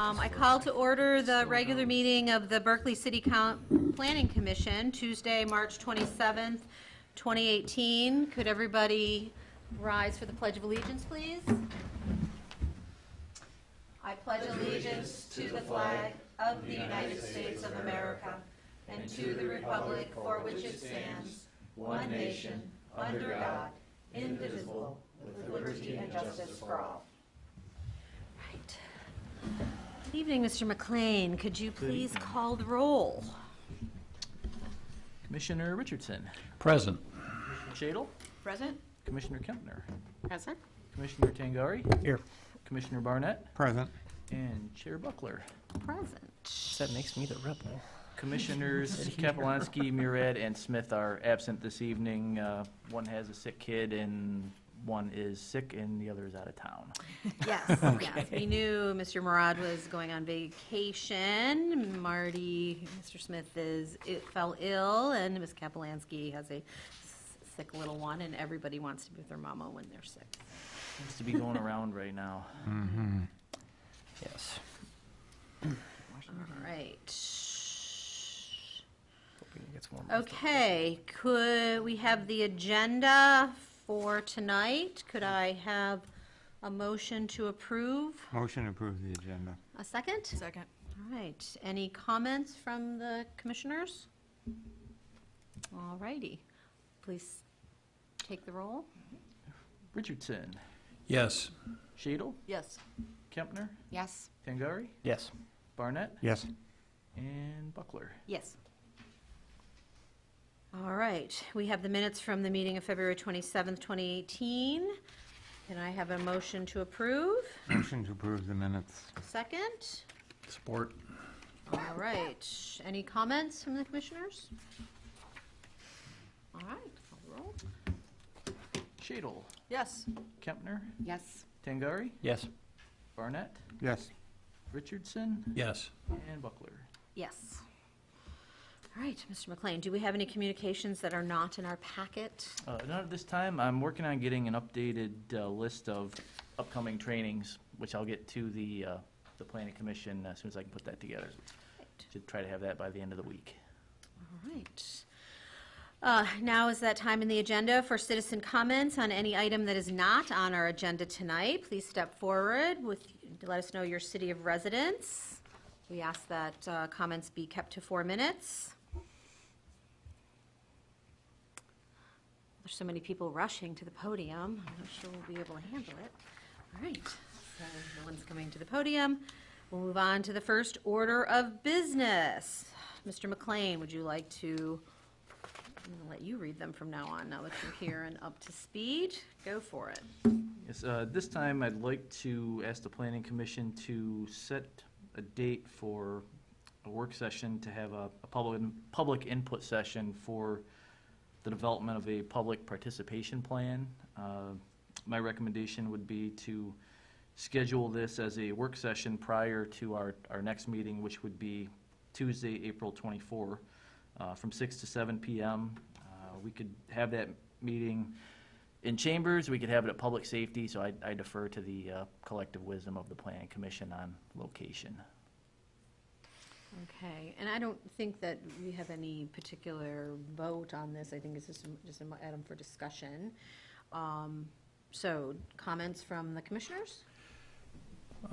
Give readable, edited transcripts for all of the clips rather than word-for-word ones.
I call to order the regular meeting of the Berkley City Planning Commission, Tuesday, March 27th, 2018. Could everybody rise for the Pledge of Allegiance, please? I pledge allegiance to the flag of the United States of America and to the republic for which it stands, one nation, under God, indivisible, with liberty and justice for all. Right. Good evening, Mr. McLean. Could you please call the roll? Commissioner Richardson. Present. Commissioner Shadle. Present. Commissioner Kempner. Present. Commissioner Tangari. Here. Commissioner Barnett. Present. And Chair Buckler. Present. That makes me the rebel. Commissioners Kapelansky, Murad, and Smith are absent this evening. One has a sick kid, and one is sick, and the other is out of town. Yes, yes. We knew Mr. Murad was going on vacation. Marty, Mr. Smith fell ill, and Ms. Kapelansky has a sick little one, and everybody wants to be with their mama when they're sick. Seems to be going around right now. Mm-hmm. Yes. All right. Hoping it gets warmer. Okay, could we have the agenda for tonight? Could I have a motion to approve? Motion to approve the agenda. A second? Second. All right. Any comments from the commissioners? All righty. Please take the roll. Richardson. Yes. Shadle. Yes. Kempner. Yes. Tangari. Yes. Barnett. Yes. And Buckler. Yes. All right. We have the minutes from the meeting of February 27th, 2018. Can I have a motion to approve? Motion to approve the minutes. Second? Support. All right. Any comments from the commissioners? All right. Call the roll. Shadle. Yes. Kempner. Yes. Tangari. Yes. Barnett. Yes. Richardson. Yes. And Buckler. Yes. All right, Mr. McLean, do we have any communications that are not in our packet? Not at this time. I'm working on getting an updated list of upcoming trainings, which I'll get to the Planning Commission as soon as I can put that together. Right. To try to have that by the end of the week. All right. Now is that time in the agenda for citizen comments on any item that is not on our agenda tonight. Please step forward to let us know your city of residence. We ask that comments be kept to 4 minutes. There's so many people rushing to the podium. I'm not sure we'll be able to handle it. All right, so no one's coming to the podium. We'll move on to the first order of business. Mr. McLean, would you like to, I'm going to let you read them from now on, now that you're here and up to speed. Go for it. Yes, this time I'd like to ask the Planning Commission to set a date for a work session to have a public input session for the development of a public participation plan. My recommendation would be to schedule this as a work session prior to our next meeting, which would be Tuesday, April 24, from 6 to 7 p.m. We could have that meeting in chambers. We could have it at public safety, so I defer to the collective wisdom of the Planning Commission on location. Okay, and I don't think that we have any particular vote on this. I think it's just an item for discussion. So, comments from the commissioners?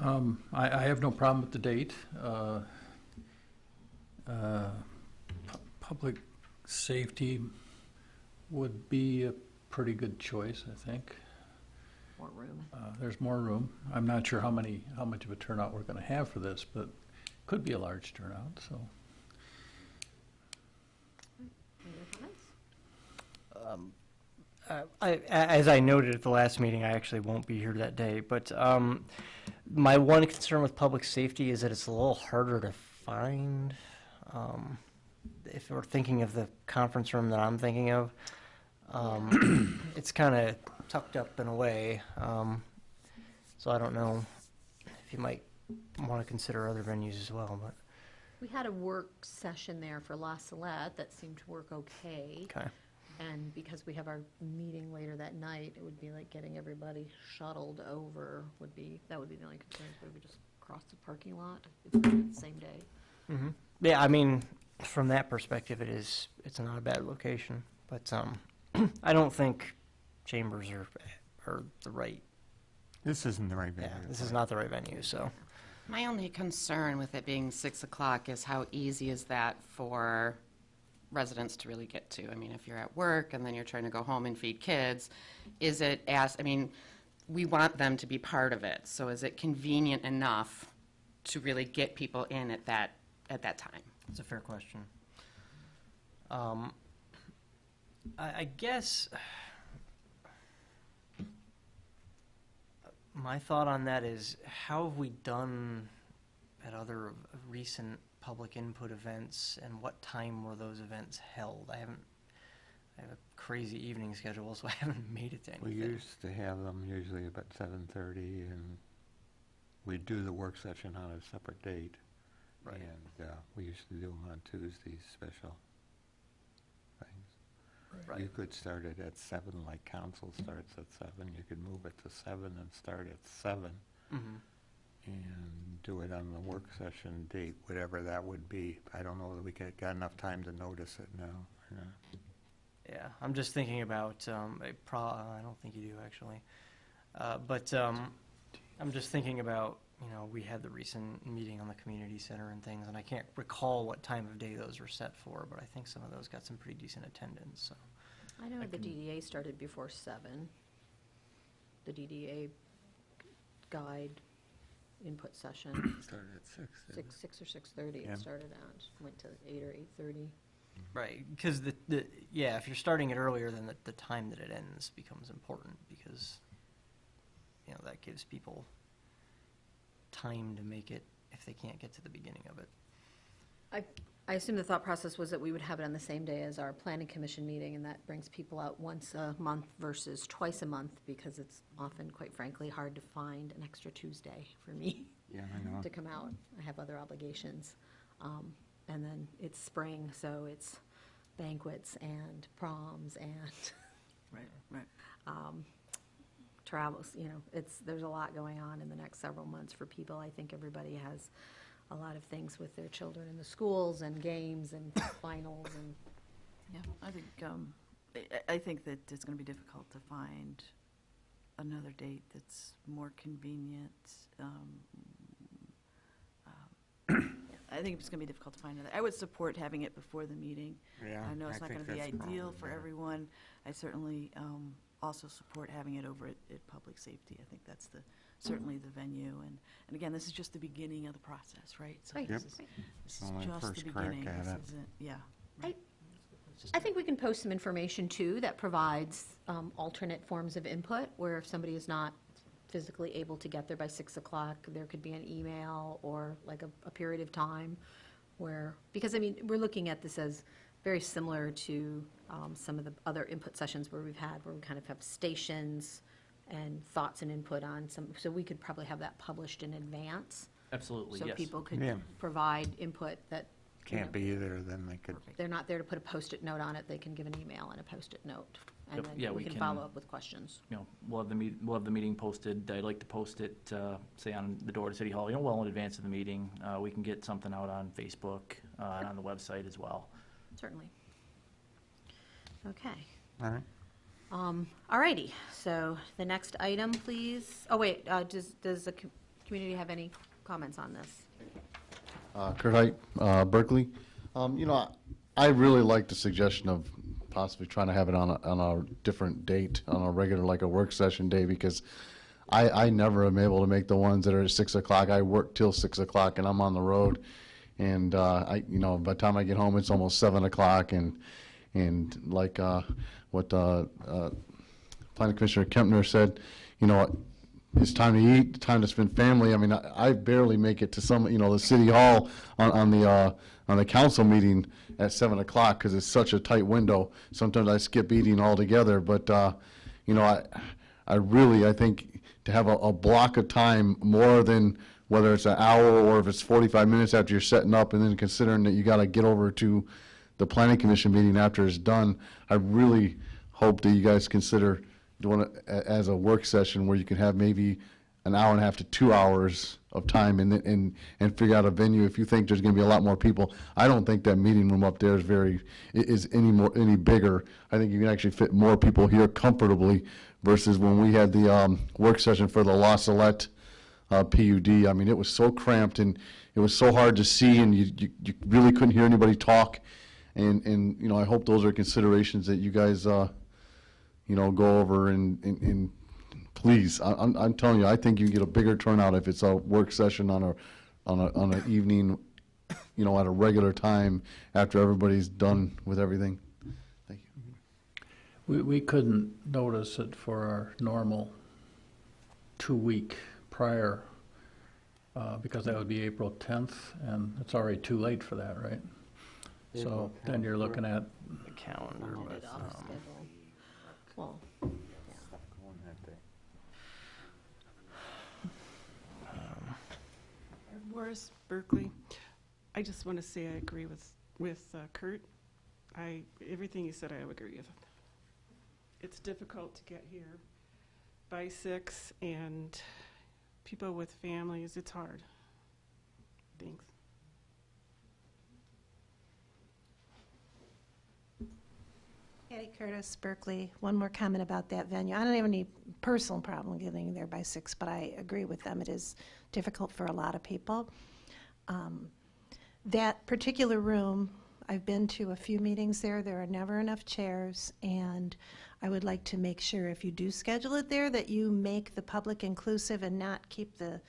I have no problem with the date. Public safety would be a pretty good choice, I think. More room. There's more room. I'm not sure how much of a turnout we're going to have for this, but could be a large turnout. So, Any other comments? As I noted at the last meeting, I actually won't be here that day, but my one concern with public safety is that it's a little harder to find. If we're thinking of the conference room that I'm thinking of, it's kind of tucked up in a way, so I don't know if you might want to consider other venues as well. But We had a work session there for La Salette that seemed to work okay. okay. And because we have our meeting later that night, it would be like getting everybody shuttled over that would be the only concern, we would just across the parking lot if we're doing it the same day. Mm-hmm. Yeah, I mean, from that perspective, it's not a bad location, but I don't think Chambers are the right. This isn't the right venue. Yeah, this is not the right venue. So My only concern with it being 6 o'clock is how easy is that for residents to really get to? I mean, if you're at work and then you're trying to go home and feed kids, we want them to be part of it. So is it convenient enough to really get people in at that time? it's a fair question. I guess my thought on that is, how have we done at other recent public input events, and what time were those events held? I have a crazy evening schedule, so I haven't made it to We anything. used to have them usually about 7:30, and we'd do the work session on a separate date. Right. And we used to do them on Tuesdays, special things. Right. You could start it at 7, like council starts at 7. You could move it to 7 and start at 7 Mm-hmm. and do it on the work session date, whatever that would be. I don't know that we got enough time to notice it now or not. Yeah, I'm just thinking about, I don't think you do, actually. But I'm just thinking about, we had the recent meeting on the community center and things, and I can't recall what time of day those were set for, but I think some of those got some pretty decent attendance, so. I know the DDA started before 7. The DDA guide input session, Started at 6. 6 or 6:30 Yeah. it started at, went to 8 or 8:30. Right, because if you're starting it earlier, then the time that it ends becomes important, because, that gives people time to make it if they can't get to the beginning of it. I assume the thought process was that we would have it on the same day as our planning commission meeting, and that brings people out once a month versus twice a month, because it's often, quite frankly, hard to find an extra Tuesday for me Yeah, I know. to come out. I have other obligations. And then it's spring, so it's banquets and proms and Right. travels, there's a lot going on in the next several months for people. I think everybody has a lot of things with their children in the schools and games and finals and. Yeah, I think that it's going to be difficult to find another date that's more convenient. I think it's going to be difficult to find another. I would support having it before the meeting. Yeah, I know it's not think going to be that's ideal probably for better. everyone. I certainly also support having it over at public safety. I think that's certainly the venue. And again, this is just the beginning of the process, right? So Right. this Yep. is Only just first the crack beginning. at This it. isn't, yeah. I think we can post some information, too, that provides alternate forms of input, where if somebody is not physically able to get there by 6 o'clock, there could be an email or like a period of time where, because, we're looking at this as very similar to some of the other input sessions where we kind of have stations and thoughts and input on some, so we could probably have that published in advance. Absolutely, So yes. people could Yeah. provide input that Can't be there, then they could. they're not there to put a Post-it note on it, they can give an email and a Post-it note. And Yep, yeah, then we we can can- follow up with questions. We'll have the meeting posted. I'd like to post it, say on the door to City Hall, well in advance of the meeting. We can get something out on Facebook, and on the website as well. Certainly. Okay. All right. All righty, so the next item, please. Oh, wait, does the community have any comments on this? Kurt Height, Berkley. I really like the suggestion of possibly trying to have it on a different date, on a regular, like a work session day, because I never am able to make the ones that are at 6 o'clock. I work till 6 o'clock and I'm on the road. And, by the time I get home, it's almost 7 o'clock. And like what Planning Commissioner Kempner said, it's time to eat, time to spend family. I barely make it to the City Hall on the council meeting at 7 o'clock because it's such a tight window. Sometimes I skip eating altogether. But, I think to have a block of time more than whether it's an hour or if it's 45 minutes after you're setting up, and then considering that you got to get over to the Planning Commission meeting after it's done, I really hope that you guys consider doing it as a work session where you can have maybe an hour and a half to 2 hours of time and figure out a venue. If you think there's going to be a lot more people, I don't think that meeting room up there is any bigger. I think you can actually fit more people here comfortably versus when we had the work session for the La Salette PUD. I mean, it was so cramped and it was so hard to see, and you really couldn't hear anybody talk. And you know, I hope those are considerations that you guys you know, go over and please, I'm telling you, I think you get a bigger turnout if it's a work session on an evening, you know, at a regular time after everybody's done with everything. Thank you. We couldn't notice it for our normal 2-week prior, because that would be April 10th, and it's already too late for that, right? So then you're looking at, The calendar, but, Well, Morris, Berkeley. I just want to say I agree with Kurt. Everything you said I would agree with. It's difficult to get here by 6, and people with families, it's hard. Thanks. Patty Curtis, Berkeley. One more comment about that venue. I don't have any personal problem getting there by 6, but I agree with them. It is difficult for a lot of people. That particular room, I've been to a few meetings there. There are never enough chairs, and I would like to make sure if you do schedule it there that you make the public inclusive and not keep the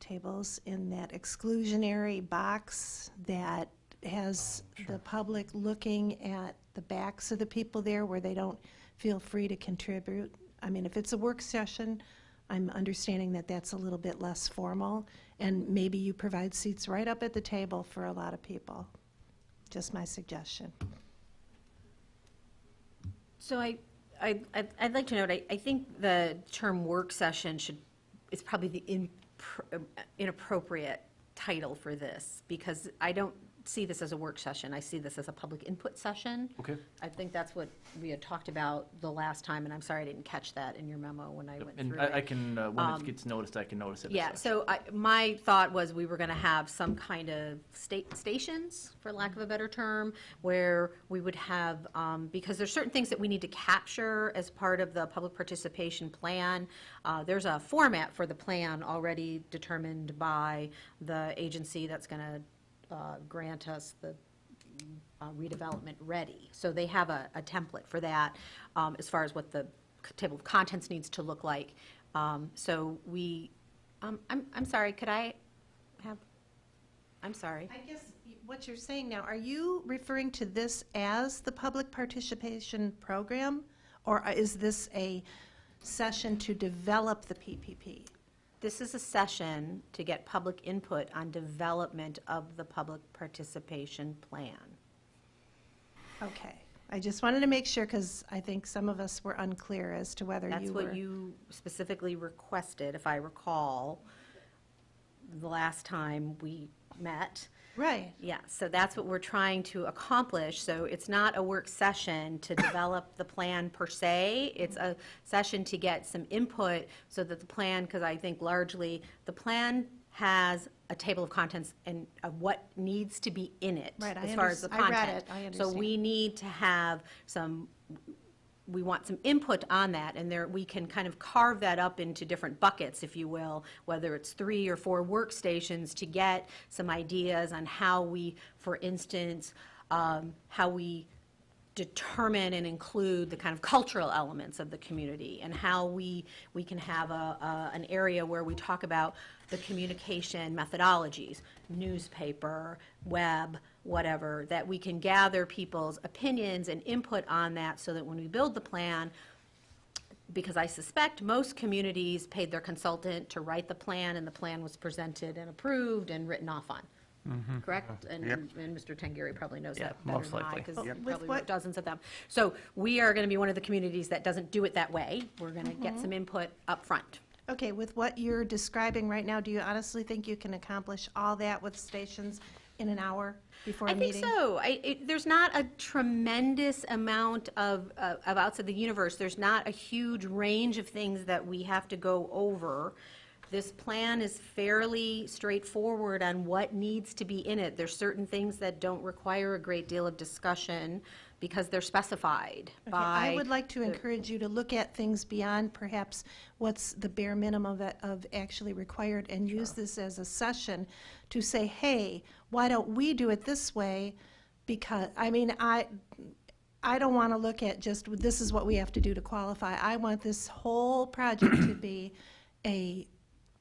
tables in that exclusionary box that has the public looking at the backs of the people there where they don't feel free to contribute. I mean, if it's a work session, I'm understanding that that's a little bit less formal, and maybe you provide seats right up at the table for a lot of people. Just my suggestion. so I'd like to note, I think the term work session is probably the inappropriate title for this, because I don't see this as a work session. I see this as a public input session. Okay. I think that's what we had talked about the last time, and I'm sorry I didn't catch that in your memo when I went And through I it. can, when it gets noticed, I can notice it. as Yeah, such. so my thought was we were going to have some kind of stations, for lack of a better term, where we would have, because there's certain things that we need to capture as part of the public participation plan. There's a format for the plan already determined by the agency that's going to grant us the redevelopment ready. So they have a template for that as far as what the table of contents needs to look like. So we, I'm sorry, could I have, I'm sorry. I guess what you're saying now, are you referring to this as the public participation program, or is this a session to develop the PPP? This is a session to get public input on development of the public participation plan. Okay. I just wanted to make sure, because I think some of us were unclear as to whether That's you were. what you specifically requested, if I recall, the last time we met. Right. Yeah, so that's what we're trying to accomplish. So it's not a work session to develop the plan per se. It's a session to get some input so that the plan, because I think largely the plan has a table of contents and of what needs to be in it Right, as far as the I read content. it, I So understand. we need to have we want some input on that, and there, we can kind of carve that up into different buckets, if you will, whether it's 3 or 4 workstations to get some ideas on how we, for instance, how we determine and include the kind of cultural elements of the community, and how we can have an area where we talk about the communication methodologies, newspaper, web, whatever, that we can gather people's opinions and input on that so that when we build the plan, because I suspect most communities paid their consultant to write the plan, and the plan was presented and approved and written off on. Correct? And Mr. Tangari probably knows Yeah, that better most than I, likely. because Yep. he With probably what- wrote dozens of them. So we are going to be one of the communities that doesn't do it that way. We're going to get some input up front. Okay, with what you're describing right now, do you honestly think you can accomplish all that with stations in an hour before a I think meeting? so. There's not a tremendous amount of outside the universe. There's not a huge range of things that we have to go over. This plan is fairly straightforward on what needs to be in it. There's certain things that don't require a great deal of discussion because they're specified Okay, by. I would like to encourage you to look at things beyond perhaps what's the bare minimum of actually required, and use this as a session to say, hey, why don't we do it this way? Because, I mean, I don't want to look at just, this is what we have to do to qualify. I want this whole project to be a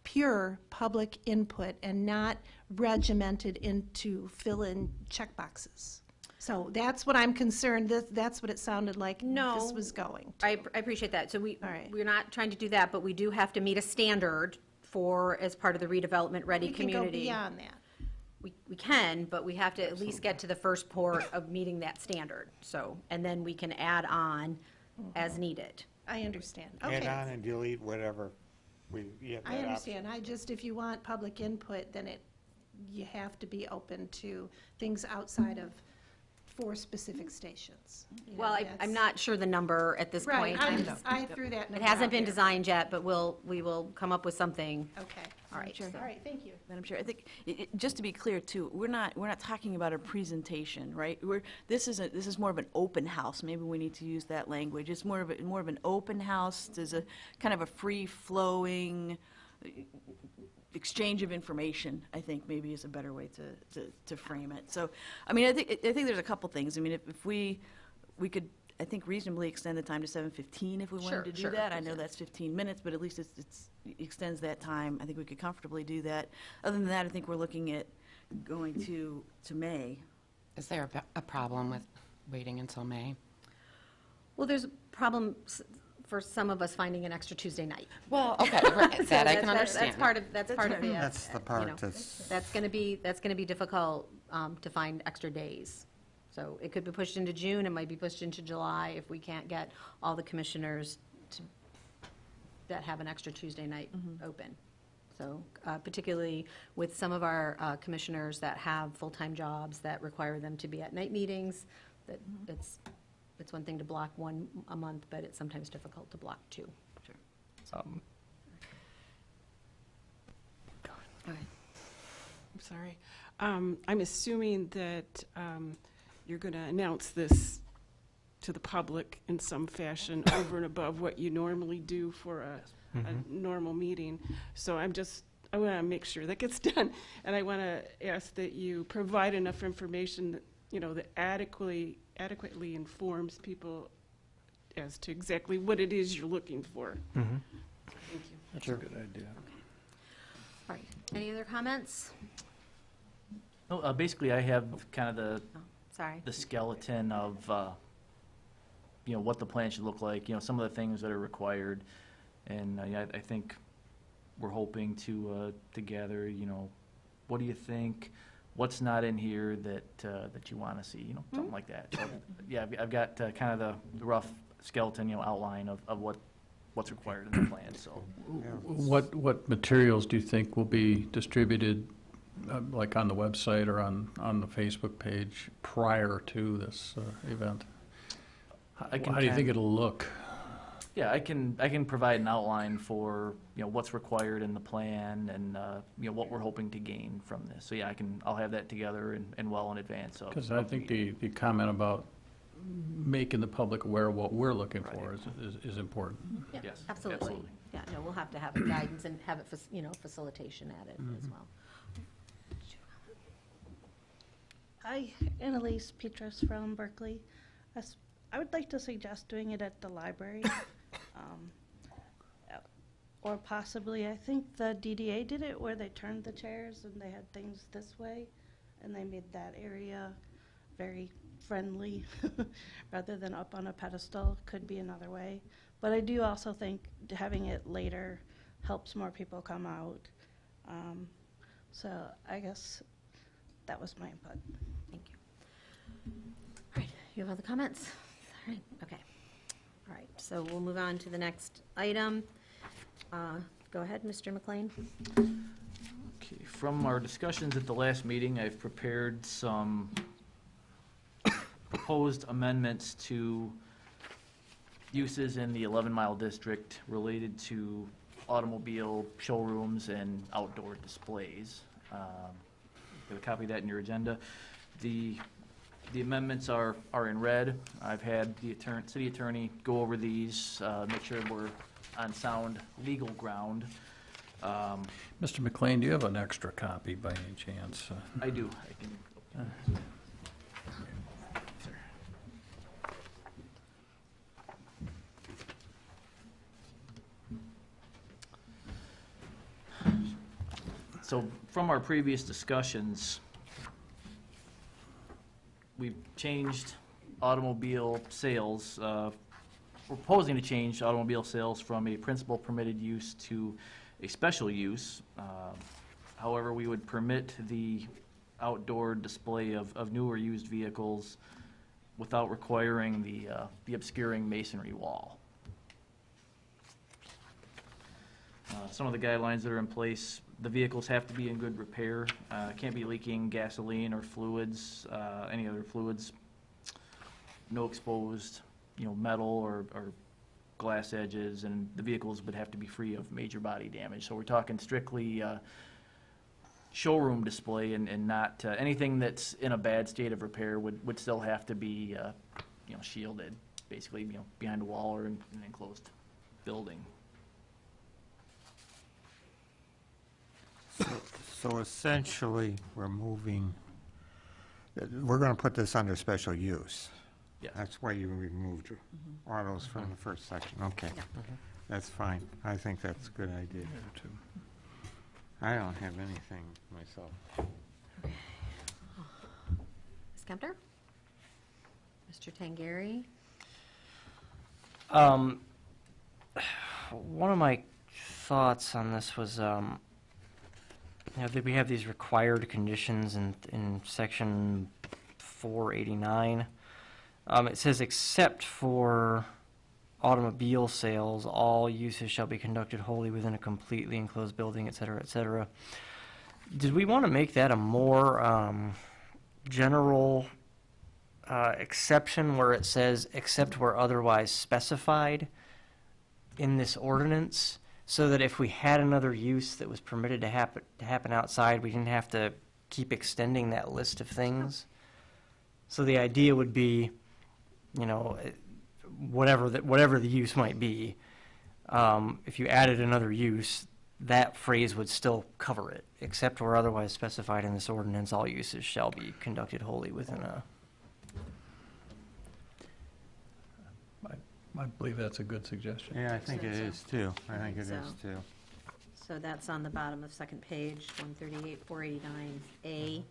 pure public input and not regimented into fill-in checkboxes. So that's what I'm concerned, that's what it sounded like No. this was going. I appreciate that. So All right. we're not trying to do that, but we do have to meet a standard for, as part of the redevelopment-ready We can go community. beyond that. We can, but we have to at least get to the first port of meeting that standard. So, and then we can add on as needed. I understand. Add Okay. on and delete whatever. You have I that understand. I just, if you want public input, then you have to be open to things outside of 4 specific stations. You know, Well, I'm that's- not sure the number at this Right, point. I threw that It number hasn't out been there. designed yet, but we will come up with something. Okay. All right, Sure. so- All right, thank you. Madam Chair, I think, just to be clear too, we're not talking about a presentation, right? This is more of an open house. Maybe we need to use that language. It's more of an open house. There's a kind of a free-flowing exchange of information, I think maybe is a better way to frame it. So, I mean, I think there's a couple things. I mean, if we could, I think, reasonably extend the time to 7:15 if we wanted to do Sure. that. I know that's 15 minutes, but at least it extends that time. I think we could comfortably do that. Other than that, I think we're looking at going to May. Is there a problem with waiting until May? Well, there's problems for some of us finding an extra Tuesday night. Well, okay, So that I that's can understand. That's part of the. That's the part you know, that's- That's going to be difficult to find extra days. So it could be pushed into June, it might be pushed into July if we can't get all the commissioners that have an extra Tuesday night open. So particularly with some of our commissioners that have full-time jobs that require them to be at night meetings, that it's one thing to block one a month, but it's sometimes difficult to block 2. I'm sorry. I'm assuming that you're going to announce this to the public in some fashion over and above what you normally do for a normal meeting. So I want to make sure that gets done. And I want to ask that you provide enough information that, that adequately informs people as to exactly what it is you're looking for. Thank you. That's a good idea. All right, any other comments? No, basically, I have kind of Sorry. the skeleton of, what the plan should look like, some of the things that are required. And I think we're hoping to gather, what do you think? What's not in here that you want to see, something like that. So, yeah, I've got kind of the rough skeleton, outline of what's required in the plan, so. What materials do you think will be distributed, like on the website or on the Facebook page prior to this event? How do you think it'll look? Yeah, I can provide an outline for, what's required in the plan and, what we're hoping to gain from this. So, yeah, I'll have that together and well in advance of. Because I think the comment about making the public aware of what we're looking for is important. Yeah, Yes, absolutely. absolutely. Yeah, no, we'll have to have a guidance and have it, facilitation at it as well. Hi, Annalise Petras from Berkeley. I would like to suggest doing it at the library. Or possibly, I think the DDA did it where they turned the chairs and they had things this way, and they made that area very friendly rather than up on a pedestal could be another way. But I do also think having it later helps more people come out. So I guess that was my input. Thank you. All right, you have other comments? All right, okay. All right, so we'll move on to the next item. Go ahead, Mr. McLean. Okay, from our discussions at the last meeting, I've prepared some proposed amendments to uses in the 11-mile district related to automobile showrooms and outdoor displays. Got a copy of that in your agenda. The amendments are in red. I've had the city attorney go over these, make sure we're on sound legal ground. Mr. McLean, do you have an extra copy by any chance? I do. I can. So from our previous discussions, we've changed automobile sales, we're proposing to change automobile sales from a principal permitted use to a special use. However, we would permit the outdoor display of new or used vehicles without requiring the obscuring masonry wall. Some of the guidelines that are in place: the vehicles have to be in good repair, can't be leaking gasoline or fluids, any other fluids, no exposed, metal or glass edges, and the vehicles would have to be free of major body damage. So we're talking strictly showroom display, and not anything that's in a bad state of repair would still have to be shielded, basically, behind a wall or in an enclosed building. So essentially, we're going to put this under special use. Yes. That's why you removed autos from the first section. Okay. That's fine. I think that's a good idea. I don't have anything myself. Ms. Kempter? Mr. Tangeri? One of my thoughts on this was, that we have these required conditions in section 489. It says, except for automobile sales, all uses shall be conducted wholly within a completely enclosed building, et cetera, et cetera. Did we want to make that a more general exception where it says, except where otherwise specified in this ordinance, so that if we had another use that was permitted to happen outside, we didn't have to keep extending that list of things? So the idea would be, whatever the use might be, if you added another use, that phrase would still cover it. Except where otherwise specified in this ordinance, all uses shall be conducted wholly within a... I believe that's a good suggestion. Yeah, I think it is too. I think it is So- too. So that's on the bottom of second page, 138, 489A.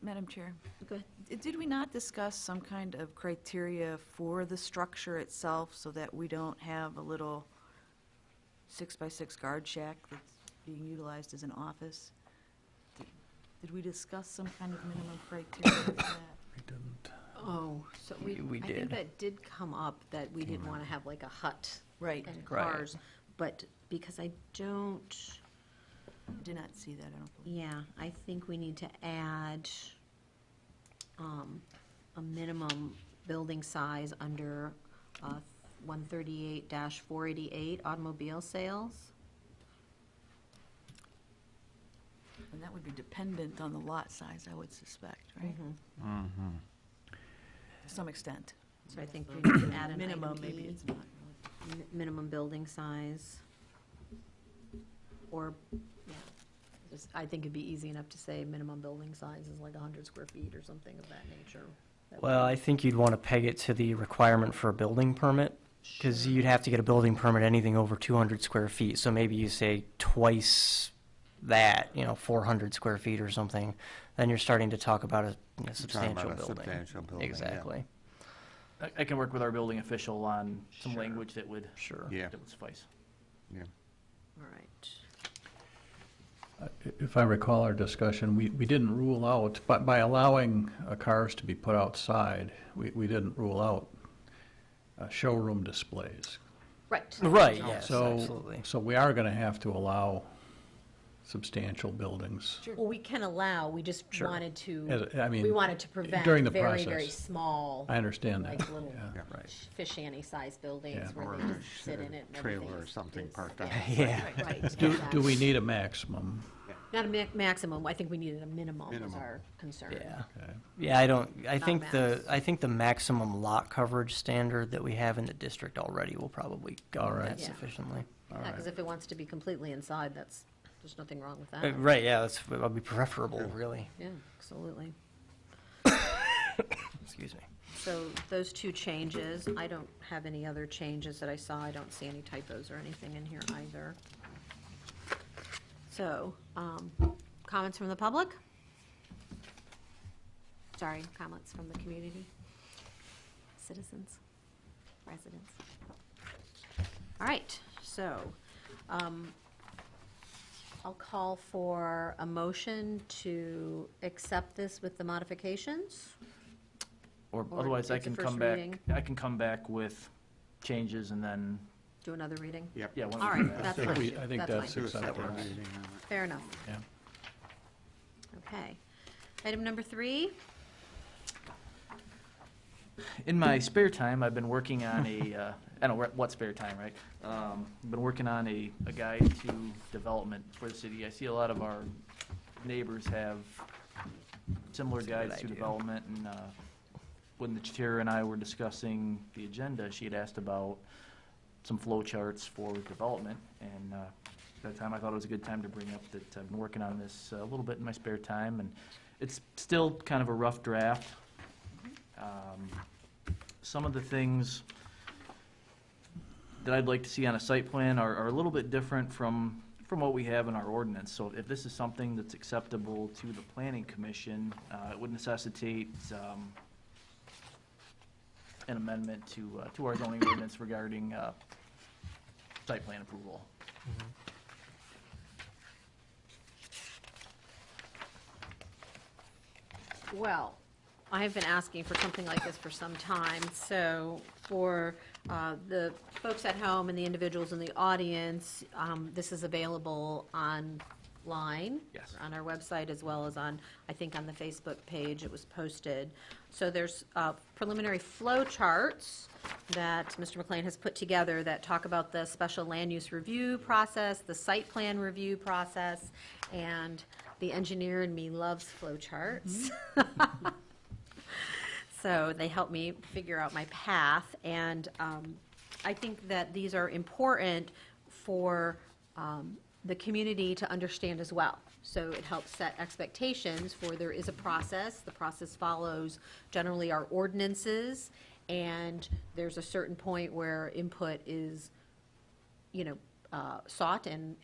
Madam Chair, Go ahead. did we not discuss some kind of criteria for the structure itself so that we don't have a little 6x6 guard shack that's being utilized as an office? Did we discuss some kind of minimum criteria for that? We didn't. Oh, so We I did. think that did come up, that we didn't want to have like a hut Right. and Right. cars. But because I don't, Did not see that, I don't believe. yeah, I think we need to add a minimum building size under 138-488 automobile sales. And that would be dependent on the lot size, I would suspect, right? Mm-hmm. To some extent. So I think we need to add an Minimum, item maybe E, it's not. minimum building size. Or, yeah, I think it'd be easy enough to say minimum building size is like 100 square feet or something of that nature. That would Well, be- I think you'd want to peg it to the requirement for a building permit, because you'd have to get a building permit anything over 200 square feet. So maybe you say twice that, 400 square feet or something. Then you're starting to talk about a substantial about a building. substantial building, yeah. Exactly. I can work with our building official on some Sure. language that would Sure. Yeah. that would suffice. Yeah. All right. If I recall our discussion, we didn't rule out, but by allowing cars to be put outside, we didn't rule out showroom displays. Right. Right, yes, So- absolutely. So we are going to have to allow substantial buildings. Well, we can allow, we just Sure. wanted to, We wanted to prevent during the very, process. very small, I understand that. like little Yeah. Right. fish shanty-sized buildings Yeah. where Or they just sit in it and trailer everything or is- something is- parked out. Yeah. Right. Do we need a maximum? Not a maximum, I think we needed a minimum is Minimum. our concern. Yeah. Okay. Yeah, I Not think max. I think the maximum lot coverage standard that we have in the district already will probably All cover right. that Yeah. sufficiently. All Yeah, right. because if it wants to be completely inside, there's nothing wrong with Uh, that. Right, yeah, that'll be preferable, really. Yeah, absolutely. Excuse me. So those two changes, I don't have any other changes that I saw. I don't see any typos or anything in here either. So, comments from the public? Sorry, comments from the community? Citizens, residents? All right, so, I'll call for a motion to accept this with the modifications. Or Or otherwise, I it's a can first come back, reading. I can come back with changes and then, Do another reading? Yep. yeah. why don't All we do right, that? that's I think fine. I think That's that's fine. Do a separate acceptable. reading on it. Fair enough. Yeah. Okay. Item number 3, In my spare time, I've been working on a, I don't know what spare time, right? I've been working on a guide to development for the city. I see a lot of our neighbors have similar That's a good guides to idea. development, and when the chair and I were discussing the agenda, she had asked about some flow charts for development, and at that time, I thought it was a good time to bring up that I've been working on this a little bit in my spare time, and it's still kind of a rough draft. Some of the things that I'd like to see on a site plan are a little bit different from what we have in our ordinance. So if this is something that's acceptable to the planning commission, it would necessitate an amendment to our zoning ordinance regarding site plan approval. well, I have been asking for something like this for some time, so for the folks at home and the individuals in the audience, this is available online. Yes. On our website, as well as on, I think on the Facebook page, it was posted. So there's preliminary flow charts that Mr. McLean has put together that talk about the special land use review process, the site plan review process, and the engineer in me loves flow charts. So they help me figure out my path, and I think that these are important for the community to understand as well. So it helps set expectations for there is a process. The process follows generally our ordinances, and there's a certain point where input is, sought and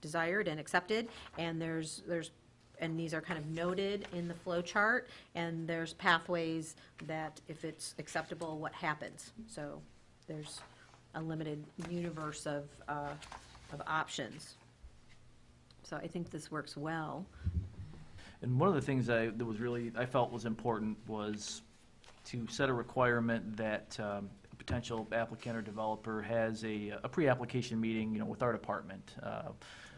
desired and accepted, and and these are kind of noted in the flow chart, and there's pathways that if it's acceptable, what happens. So there's a limited universe of options. So I think this works well. And one of the things I felt was important was to set a requirement that a potential applicant or developer has a pre-application meeting, with our department.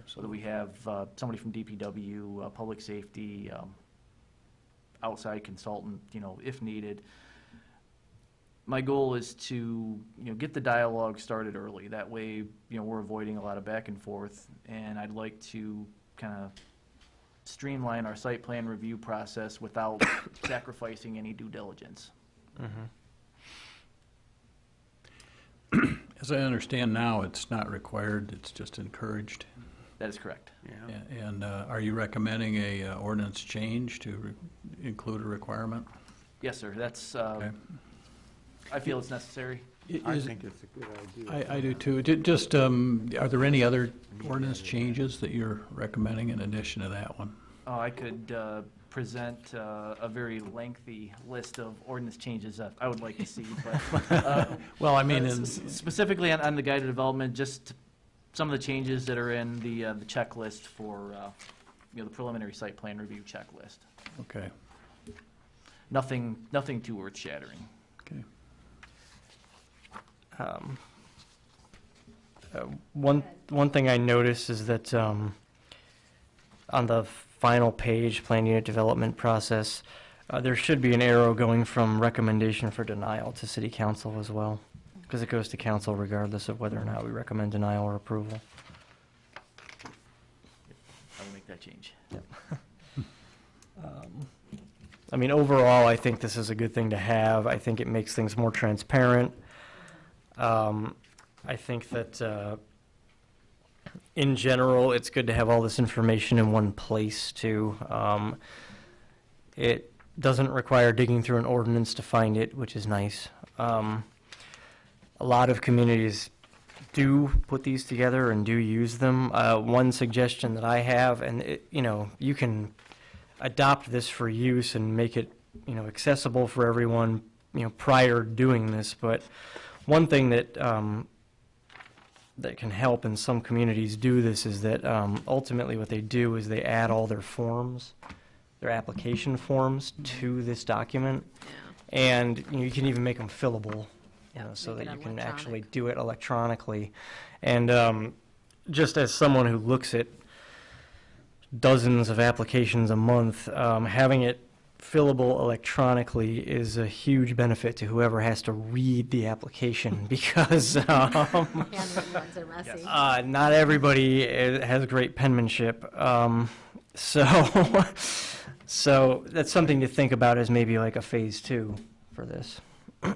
So that we have somebody from DPW, public safety, outside consultant, if needed. My goal is to, get the dialogue started early. That way, we're avoiding a lot of back and forth. And I'd like to kind of streamline our site plan review process without sacrificing any due diligence. As I understand now, it's not required, it's just encouraged. That is correct. Yeah. And are you recommending a ordinance change to include a requirement? Yes, sir. That's, Okay. I feel it's necessary. I Is- think it's a good idea. I do too. Just, are there any other ordinance changes that you're recommending in addition to that one? Oh, I could present a very lengthy list of ordinance changes that I would like to see, but Well, I mean, specifically on the guided development, just some of the changes that are in the checklist for the preliminary site plan review checklist. okay, Nothing too earth-shattering. okay. One thing I noticed is that on the final page, plan unit development process, there should be an arrow going from recommendation for denial to city council as well, because it goes to council regardless of whether or not we recommend denial or approval. I will make that change. I mean, overall, I think this is a good thing to have. I think it makes things more transparent. I think that, in general, it's good to have all this information in one place, too. It doesn't require digging through an ordinance to find it, which is nice. A lot of communities do put these together and do use them. One suggestion that I have, and you can adopt this for use and make it, accessible for everyone, prior to doing this. But one thing that that can help, and some communities do this, is that ultimately what they do is they add all their forms, their application forms, to this document, and you can even make them fillable, so that you can actually do it electronically. And just as someone who looks at dozens of applications a month, having it fillable electronically is a huge benefit to whoever has to read the application, because Handwritten ones are messy. not everybody has great penmanship. So so that's something to think about as maybe like a phase 2 for this. When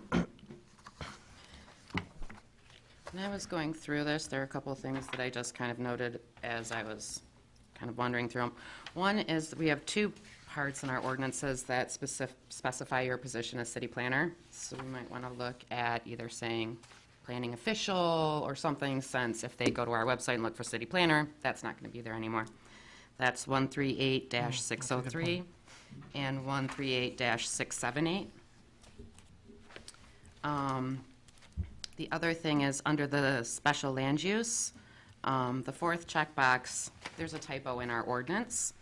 I was going through this, there are a couple of things that I just kind of noted as I was kind of wandering through them. One is that we have two parts in our ordinances that specify your position as city planner. So we might want to look at either saying planning official or something, since if they go to our website and look for city planner, that's not going to be there anymore. That's 138-603 and 138-678. The other thing is under the special land use, the fourth checkbox, there's a typo in our ordinance.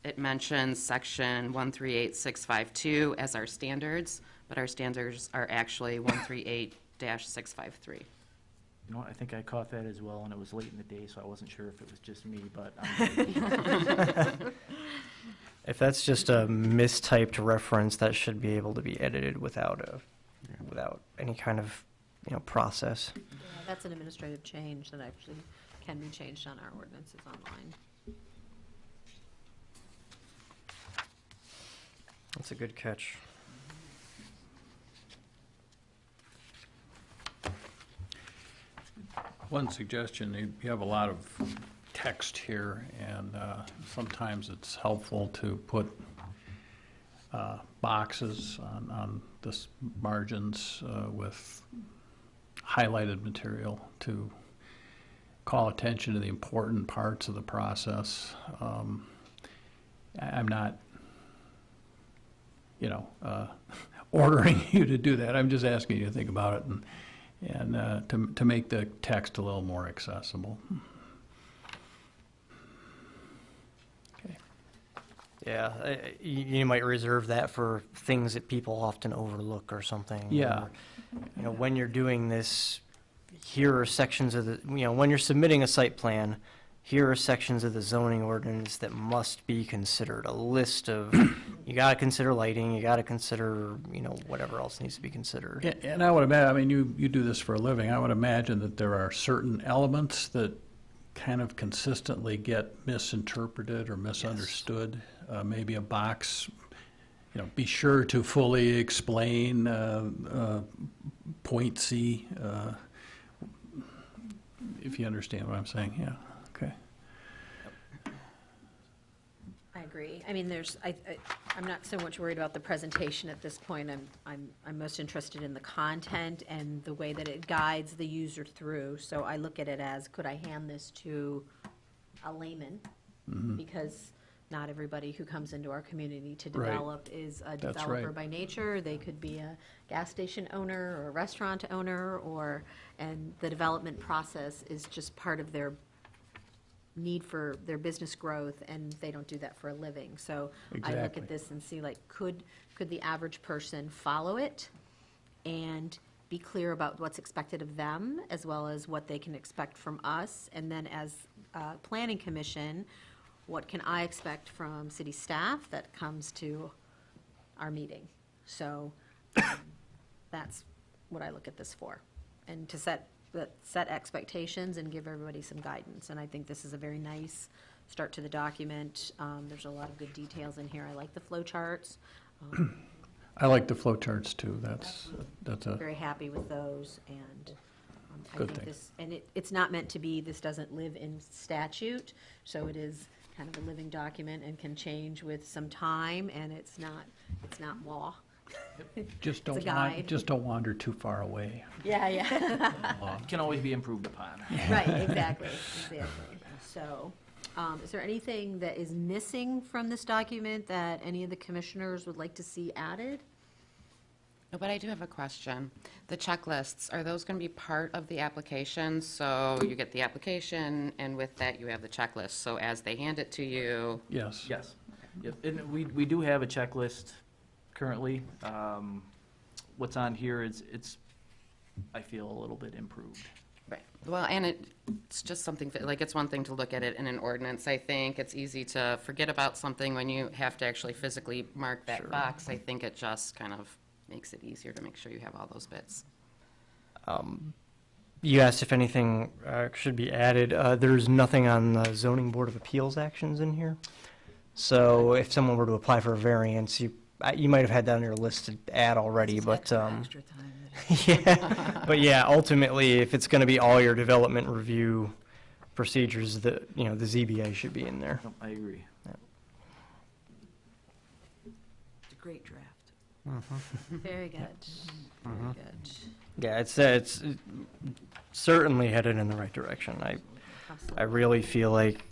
It mentions section 138652 as our standards, but our standards are actually 138-653. You know what, I think I caught that as well, and it was late in the day, so I wasn't sure if it was just me, but If that's just a mistyped reference, that should be able to be edited without any kind of process. Yeah, that's an administrative change that actually can be changed on our ordinances online. That's a good catch. One suggestion, you have a lot of text here, and sometimes it's helpful to put boxes on the margins with highlighted material to call attention to the important parts of the process. I'm not, ordering you to do that. I'm just asking you to think about it and to make the text a little more accessible. Okay. Yeah, you might reserve that for things that people often overlook or something. Yeah. Or, when you're doing this, here are sections of the, when you're submitting a site plan, here are sections of the zoning ordinance that must be considered. A list of, you got to consider lighting, you got to consider, whatever else needs to be considered. And I would imagine, you do this for a living, I would imagine that there are certain elements that kind of consistently get misinterpreted or misunderstood. Maybe a box, be sure to fully explain point C, if you understand what I'm saying, yeah. Okay. I agree. I mean, I'm not so much worried about the presentation at this point. I'm most interested in the content and the way that it guides the user through. So I look at it as, could I hand this to a layman? Mm-hmm. Because not everybody who comes into our community to Right. develop is a That's developer right. by nature. They could be a gas station owner or a restaurant owner, and the development process is just part of their need for their business growth, and they don't do that for a living. So I look Exactly. at this and see, like, could the average person follow it and be clear about what's expected of them, as well as what they can expect from us? And then as Planning Commission, what can I expect from city staff that comes to our meeting? So that's what I look at this for, and to set expectations and give everybody some guidance. And I think this is a very nice start to the document. There's a lot of good details in here. I like the flow charts. I like the flow charts too. That's a Very happy with those, and I Good think thing. this, and it's not meant to be, this doesn't live in statute, so it is kind of a living document and can change with some time, and it's not law. just It's a don't guide. just don't wander too far away. Yeah, yeah. Can always be improved upon. Right, exactly. So, is there anything that is missing from this document that any of the commissioners would like to see added? No, but I do have a question. The checklists, are those going to be part of the application? So you get the application, and with that, you have the checklist. So as they hand it to you, Yes. Yes. Yep. And we do have a checklist currently. What's on here is, I feel, a little bit improved. right. Well, and it's just something, like, it's one thing to look at it in an ordinance. I think it's easy to forget about something when you have to actually physically mark that box. I think it just kind of makes it easier to make sure you have all those bits. You asked if anything should be added. There's nothing on the Zoning Board of Appeals actions in here. So if someone were to apply for a variance, you might have had that on your list to add already, but Extra time. yeah, but yeah, ultimately, if it's going to be all your development review procedures, the ZBA should be in there. No, I agree. It's a great draft. Very good. Very good. Yeah, it's certainly headed in the right direction. I really feel like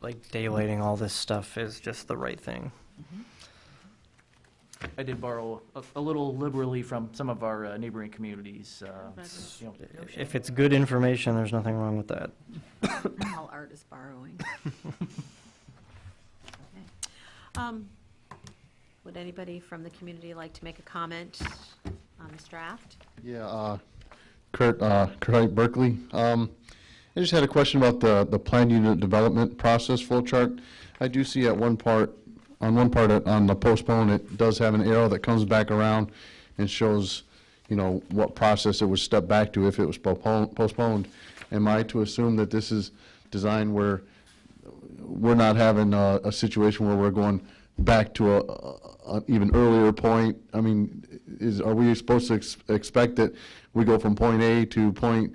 daylighting all this stuff is just the right thing. I did borrow a little liberally from some of our neighboring communities. You know, If it's good information, there's nothing wrong with that. All art is borrowing. Okay. Would anybody from the community like to make a comment on this draft? Yeah, Kurt Berkley. I just had a question about the planned unit development process flowchart. I do see on one part on the postpone, it does have an arrow that comes back around and shows, what process it would step back to if it was postponed. Am I to assume that this is designed where we're not having a situation where we're going back to an even earlier point? I mean, are we supposed to expect that we go from point A to point,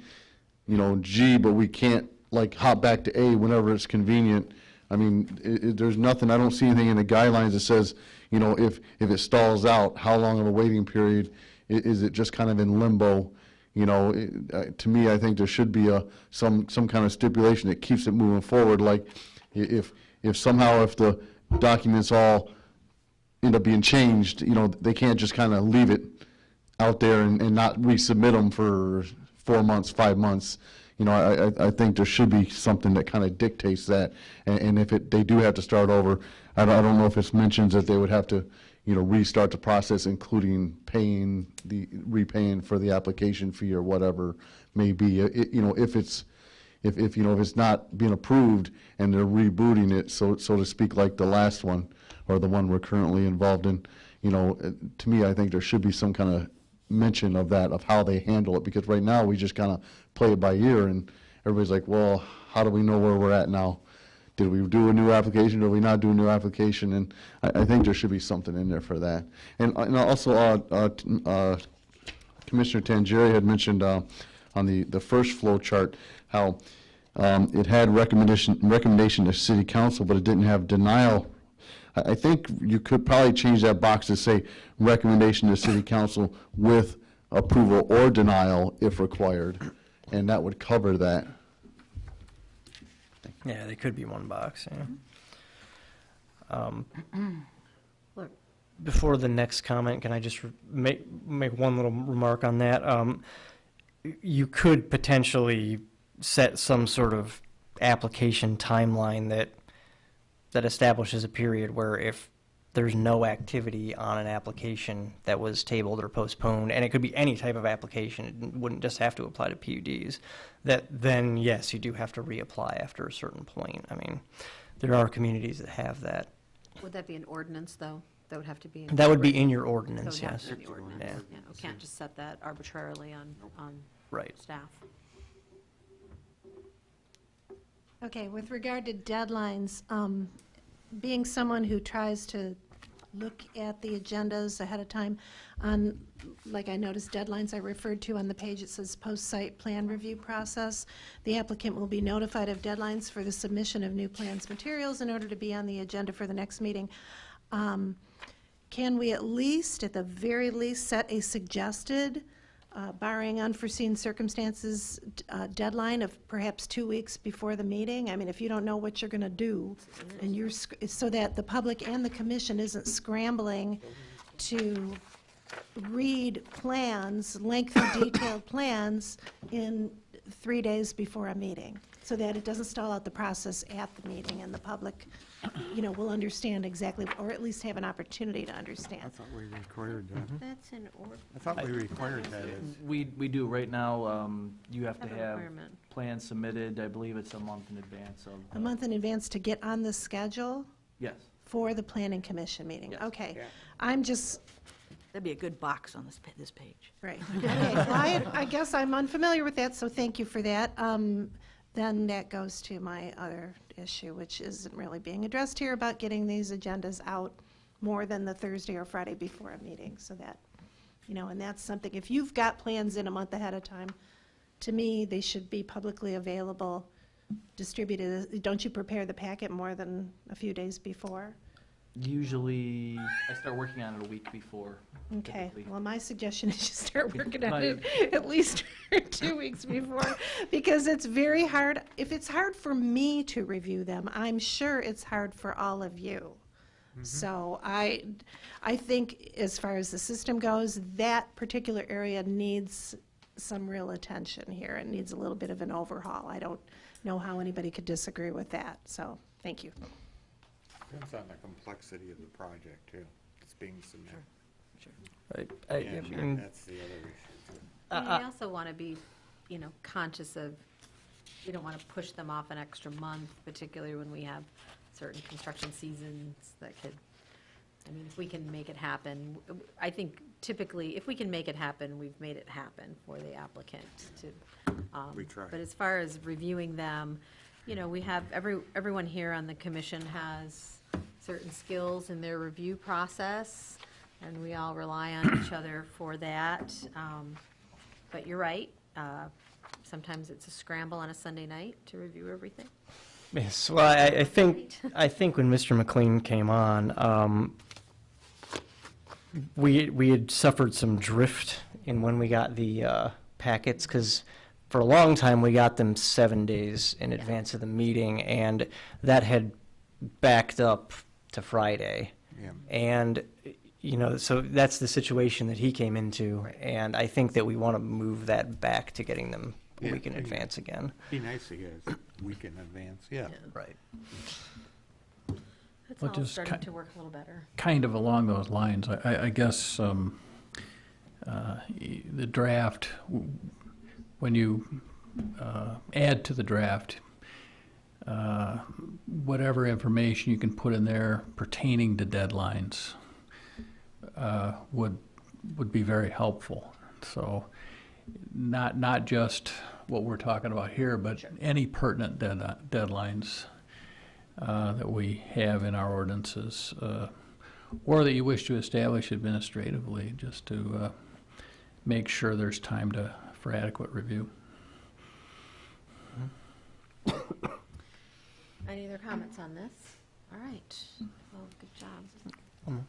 G, but we can't hop back to A whenever it's convenient? I mean, there's nothing, I don't see anything in the guidelines that says, if it stalls out, how long of a waiting period? Is it just kind of in limbo? To me, I think there should be some kind of stipulation that keeps it moving forward. Like if somehow if the documents all end up being changed, they can't just kind of leave it out there and not resubmit them for 4 months, 5 months. I think there should be something that kind of dictates that. And if they do have to start over, I don't know if it mentions that they would have to, restart the process, including repaying for the application fee or whatever may be. If it's not being approved and they're rebooting it, so to speak, like the last one or the one we're currently involved in, to me, I think there should be some kind of mention of that, of how they handle it, because right now we just kind of play it by ear, and everybody's like, well, how do we know where we're at now? Did we do a new application? Did we not do a new application? And I think there should be something in there for that. And also, Commissioner Tangeri had mentioned on the first flow chart how it had recommendation to City Council, but it didn't have denial. I think you could probably change that box to say recommendation to City Council with approval or denial if required, and that would cover that. Yeah, they could be one box. Yeah. Look. Before the next comment, can I just make one little remark on that? You could potentially set some sort of application timeline that establishes a period where if there's no activity on an application that was tabled or postponed, and it could be any type of application, it wouldn't just have to apply to PUDs, that then, yes, you do have to reapply after a certain point. I mean, there are communities that have that. Would that be an ordinance, though? That would have to be. That would be in your So it ordinance, would have yes. to be in the ordinance. Yeah, we can't just set that arbitrarily on Right. staff. Okay, with regard to deadlines, being someone who tries to look at the agendas ahead of time, like I noticed deadlines I referred to on the page, it says post-site plan review process. The applicant will be notified of deadlines for the submission of new plans materials in order to be on the agenda for the next meeting. Can we at least, at the very least, set a suggested, barring unforeseen circumstances, deadline of perhaps 2 weeks before the meeting? I mean, if you don't know what you're going to do, and so that the public and the commission isn't scrambling to read plans, lengthy, detailed plans in 3 days before a meeting, so that it doesn't stall out the process at the meeting, and the public, will understand exactly, or at least have an opportunity to I understand. thought we required that. That's an order. I thought we required that as, We do right now, you have to Have a have requirement. plans submitted, I believe it's a month in advance of. A month in advance to get on the schedule Yes. for the planning commission meeting. Yes. Okay. Yeah. I'm just, That'd be a good box on this page. right. Okay. Well, I guess I'm unfamiliar with that, so thank you for that. Then that goes to my other issue, which isn't really being addressed here, about getting these agendas out more than the Thursday or Friday before a meeting, so that, and that's something, if you've got plans in a month ahead of time, to me, they should be publicly available, distributed. Don't you prepare the packet more than a few days before? Usually, I start working on it a week before. Okay, typically. well, my suggestion is you start working on My- it at least 2 weeks before, because it's very hard. If it's hard for me to review them, I'm sure it's hard for all of you. So I think as far as the system goes, that particular area needs some real attention here. It needs a little bit of an overhaul. I don't know how anybody could disagree with that, so, thank you. depends on the complexity of the project, too. It's being submitted. Right. And that's the other issue, too. And we also want to be, conscious of, we don't want to push them off an extra month, particularly when we have certain construction seasons that could, if we can make it happen, I think typically, if we can make it happen, we've made it happen for the applicant to. We try. But as far as reviewing them, we have, everyone here on the commission has certain skills in their review process, and we all rely on each other for that. But you're right, sometimes it's a scramble on a Sunday night to review everything. Yes, well, I think when Mr. McLean came on, we had suffered some drift in when we got the packets, because for a long time we got them 7 days in advance of the meeting, and that had backed up to Friday. Yeah. And so that's the situation that he came into, and I think that we want to move that back to getting them a Yeah, week in yeah. advance again. Be nice to get it a week in advance, yeah. Right. It's Well, all just starting ki- to work a little better. Kind of along those lines, I guess the draft, when you add to the draft, whatever information you can put in there pertaining to deadlines would be very helpful. So not just what we're talking about here, but any pertinent deadlines that we have in our ordinances, or that you wish to establish administratively, just to make sure there's time for adequate review. Any other comments on this? All right, well, good job.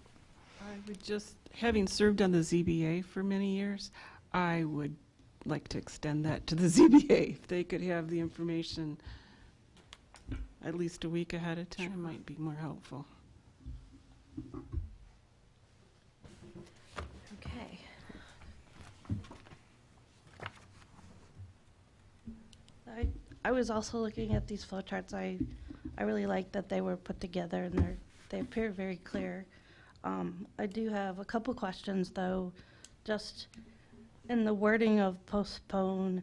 I would just, having served on the ZBA for many years, I would like to extend that to the ZBA. If they could have the information at least a week ahead of time, might be more helpful. Okay. I was also looking at these flowcharts. I really like that they were put together and they appear very clear. I do have a couple questions, though. Just in the wording of postpone,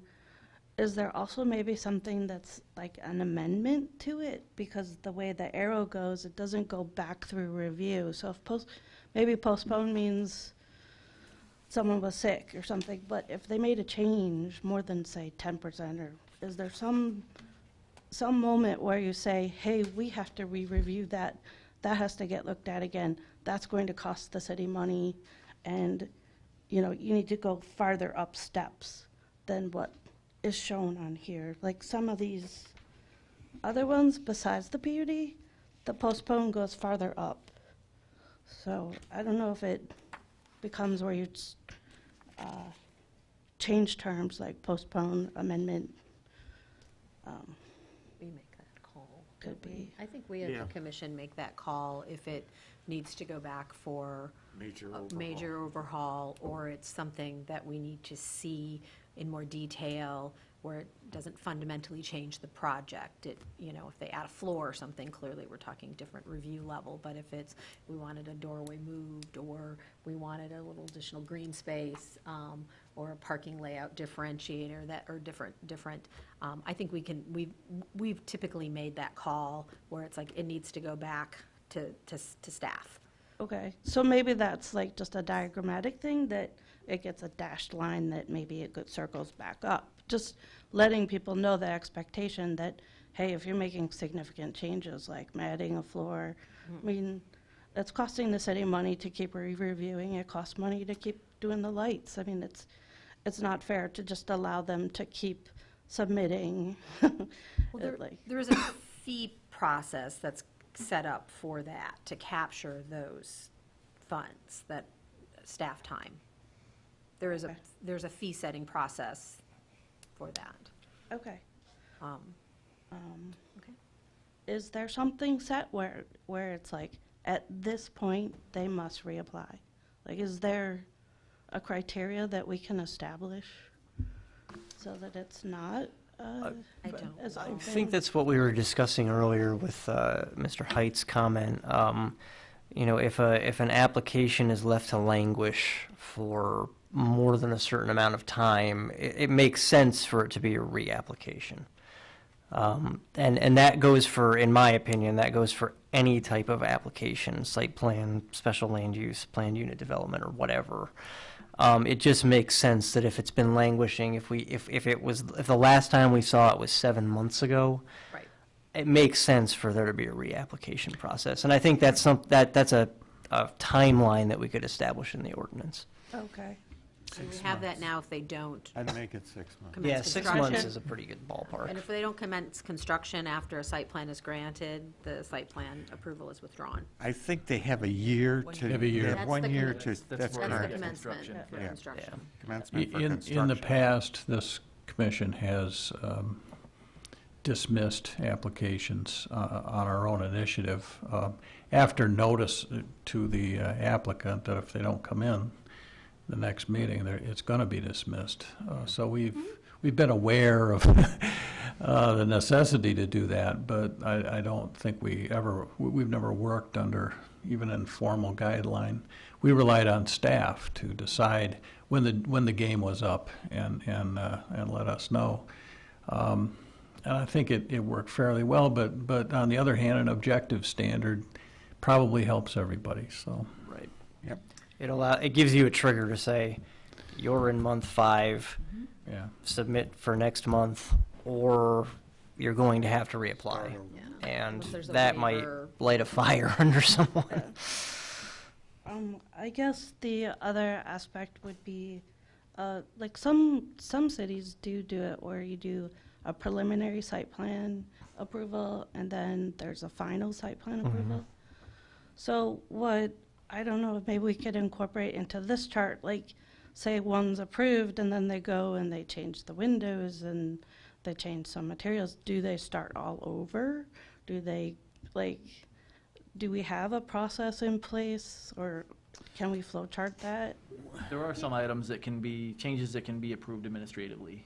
is there also maybe something that's like an amendment to it? Because the way the arrow goes, it doesn't go back through review. So if maybe postpone means someone was sick or something, but if they made a change more than, say, 10%, or is there some moment where you say, hey, we have to re-review that, that has to get looked at again, that's going to cost the city money, and, you know, you need to go farther up steps than what is shown on here. Like some of these other ones besides the PUD, the postpone goes farther up. So I don't know if it becomes where you change terms like postpone, amendment. We make that call. Could be. I think we as Yeah. a commission make that call if it needs to go back for a major overhaul, or it's something that we need to see in more detail, where it doesn't fundamentally change the project. It, you know, if they add a floor or something, clearly we're talking different review level, but if it's, we wanted a doorway moved, or we wanted a little additional green space, or a parking layout differentiator that, or different, I think we've typically made that call where it's like, it needs to go back to staff. Okay, so maybe that's like just a diagrammatic thing, that it gets a dashed line that maybe it circles back up. Just letting people know the expectation that, hey, if you're making significant changes, like adding a floor, I mean, it's costing the city money to keep reviewing, it costs money to keep doing the lights. I mean, it's not fair to just allow them to keep submitting. Well, like, there is a fee process that's set up for that, to capture those funds, that staff time. There's a fee setting process for that. okay. Okay. Is there something set where it's like, at this point, they must reapply? Like, is there a criteria that we can establish so that it's not I don't. as I open? think that's what we were discussing earlier with Mr. Height's comment. You know, if an application is left to languish for more than a certain amount of time, it makes sense for it to be a reapplication. And that goes for, in my opinion, that goes for any type of application, site plan, special land use, planned unit development, or whatever. It just makes sense that if it's been languishing, if the last time we saw it was 7 months ago, Right. it makes sense for there to be a reapplication process. And I think that's a timeline that we could establish in the ordinance. Okay. And we have that now if they don't I'd make it 6 months. commence Yeah, 6 construction. months is a pretty good ballpark. And if they don't commence construction after a site plan is granted, the site plan approval is withdrawn. I think they have a year to. Have a year. They have That's 1 the year commence- to, That's that's for That's the correct. commencement construction. for Yeah. construction. Commencement for In the construction. past, this commission has dismissed applications on our own initiative after notice to the applicant that if they don't come in the next meeting, it's going to be dismissed. So we've been aware of the necessity to do that, but I don't think we've never worked under even an informal guideline. We relied on staff to decide when the game was up and let us know. And I think it worked fairly well, but on the other hand, an objective standard probably helps everybody, so. Right. Yep. It gives you a trigger to say, you're in month 5, Yeah. submit for next month, or you're going to have to reapply. Yeah. And Unless there's a that might waiver. light a fire under someone. I guess the other aspect would be, like some cities do it where you do a preliminary site plan approval and then there's a final site plan approval. So I don't know, maybe we could incorporate into this chart, like, say one's approved and then they go and they change the windows and they change some materials. Do they start all over? Do we have a process in place, or can we flow chart that? There are some items that can be, changes that can be approved administratively.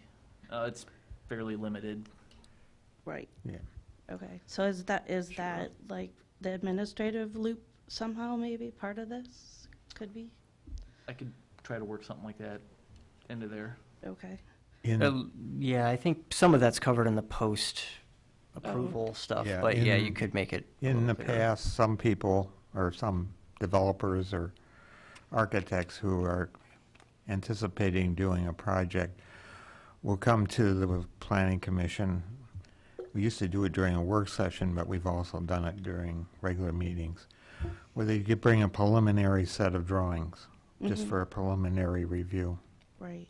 It's fairly limited. Right, Yeah. okay. So is that like the administrative loop somehow, maybe part of this? Could be? I could try to work something like that into there. Okay. Yeah, I think some of that's covered in the post-approval stuff, Yeah, but yeah, in- you could make it a In the little clearer. past, some people, or some developers or architects who are anticipating doing a project will come to the planning commission. We used to do it during a work session, but we've also done it during regular meetings, where they could bring a preliminary set of drawings, just for a preliminary review, Right.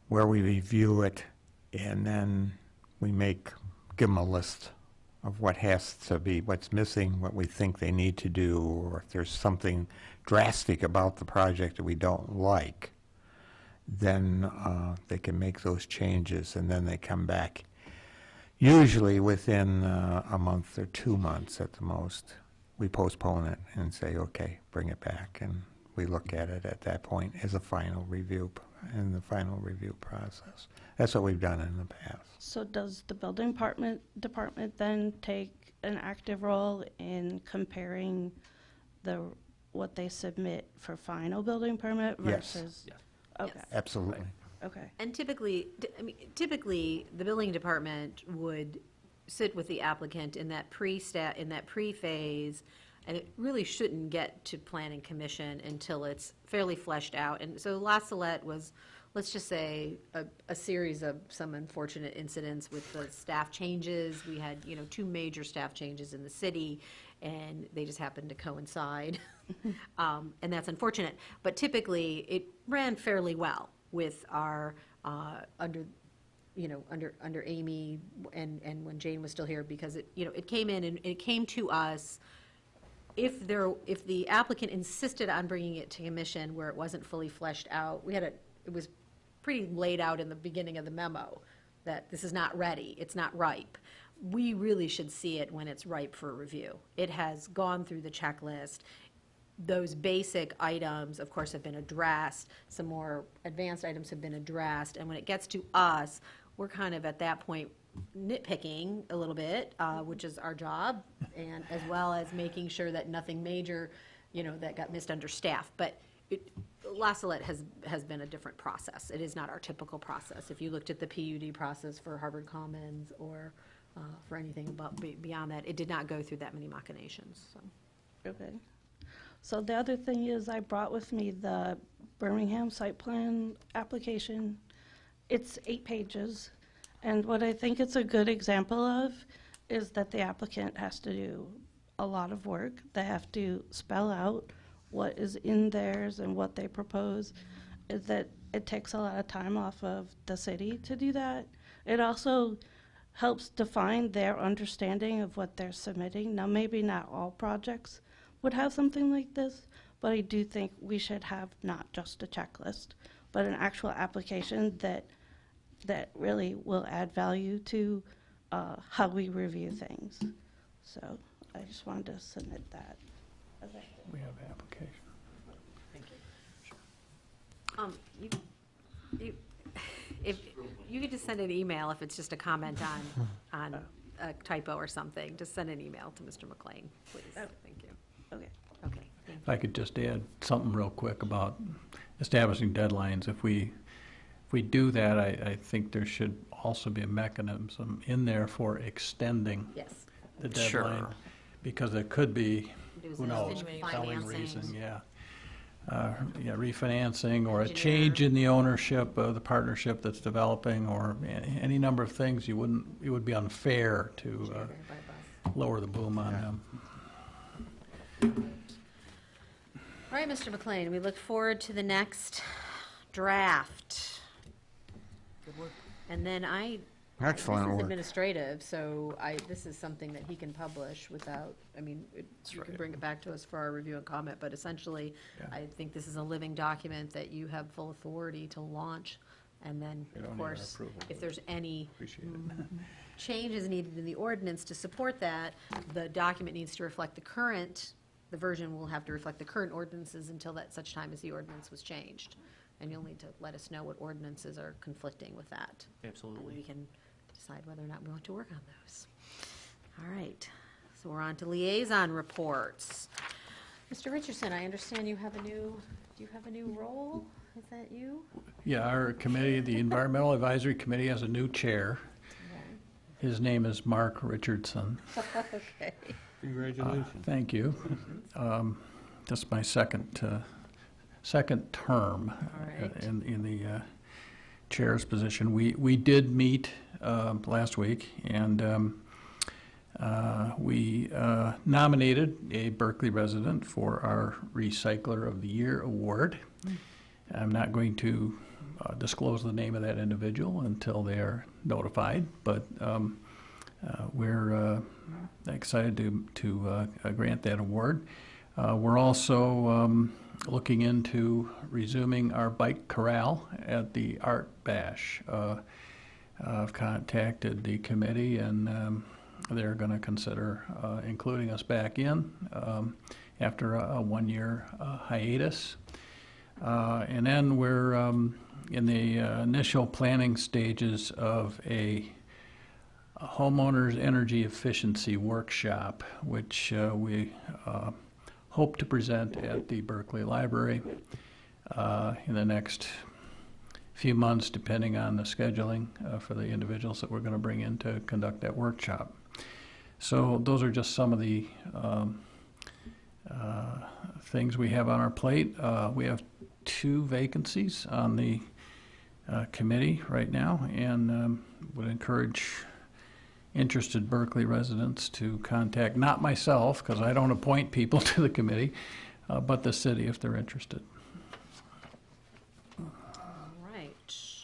where we review it, and then we give them a list of what has to be, what's missing, what we think they need to do, or if there's something drastic about the project that we don't like, then they can make those changes, and then they come back. Usually within a month or 2 months at the most, we postpone it and say, okay, bring it back, and we look at it at that point as a final review, in the final review process. That's what we've done in the past. So does the building department then take an active role in comparing what they submit for final building permit Yes. versus? Yes. Okay, Yes. Absolutely. okay. And typically, typically, the building department would sit with the applicant in that pre-phase, and it really shouldn't get to planning commission until it's fairly fleshed out. And so La Salette was, let's just say, a series of some unfortunate incidents with the staff changes. We had, 2 major staff changes in the city, and they just happened to coincide. And that's unfortunate. But typically, it ran fairly well with our, under Amy and when Jane was still here, because it came in and it came to us. If the applicant insisted on bringing it to commission where it wasn't fully fleshed out, it was pretty laid out in the beginning of the memo that this is not ready, it's not ripe. We really should see it when it's ripe for review. It has gone through the checklist. Those basic items, of course, have been addressed. Some more advanced items have been addressed. And when it gets to us, we're kind of at that point nitpicking a little bit, which is our job, and as well as making sure that nothing major, that got missed under staff. But La Salette has been a different process. It is not our typical process. If you looked at the PUD process for Harvard Commons or for anything beyond that, it did not go through that many machinations. So. Okay. So the other thing is I brought with me the Birmingham site plan application. It's 8 pages. And what I think it's a good example of is that the applicant has to do a lot of work. They have to spell out what is in theirs and what they propose. That it takes a lot of time off of the city to do that. It also helps define their understanding of what they're submitting. Now, maybe not all projects would have something like this, but I do think we should have not just a checklist, but an actual application that really will add value to how we review things. So I just wanted to submit that. We have application. If you could just send an email if it's just a comment on a typo or something, just send an email to Mr. McLean, please. Thank you. Okay. Okay. Thank If I could just add something real quick about establishing deadlines. If we do that, I think there should also be a mechanism in there for extending you. Yes. the deadline. Sure. Because it could be, There's who a knows, continuing compelling financing. reason, yeah. Refinancing or a Engineer. change in the ownership of the partnership that's developing, or any number of things. It would be unfair to lower the boom on them. All right, Mr. McLean, we look forward to the next draft. Good work. And then Excellent this is work. administrative, so this is something that he can publish without, you can bring it back to us for our review and comment, but essentially, Yeah. I think this is a living document that you have full authority to launch, and then, We don't of need our course, approval, if but there's any Appreciate it. changes needed in the ordinance to support that, the document needs to reflect the version will have to reflect the current ordinances until such time as the ordinance was changed. And you'll need to let us know what ordinances are conflicting with that. And we Absolutely. can decide whether or not we want to work on those. All right. So we're on to liaison reports. Mr. Richardson, I understand you have a new, do you have a new role? Is that you? Yeah, our committee, the Environmental Advisory Committee, has a new chair. His name is Mark Richardson. Okay. Congratulations. Thank you. This is my second term right. in the chair's position. We did meet last week, and we nominated a Berkeley resident for our Recycler of the Year award. I'm not going to disclose the name of that individual until they are notified, but we're excited to grant that award. We're also looking into resuming our bike corral at the Art Bash. I've contacted the committee, and they're going to consider including us back in after a one-year hiatus. And then we're in the initial planning stages of a homeowners energy efficiency workshop, which we hope to present at the Berkeley Library in the next few months, depending on the scheduling for the individuals that we're going to bring in to conduct that workshop. So those are just some of the things we have on our plate. We have 2 vacancies on the committee right now, and would encourage interested Berkeley residents to contact, not myself, because I don't appoint people to the committee, but the city if they're interested. All right.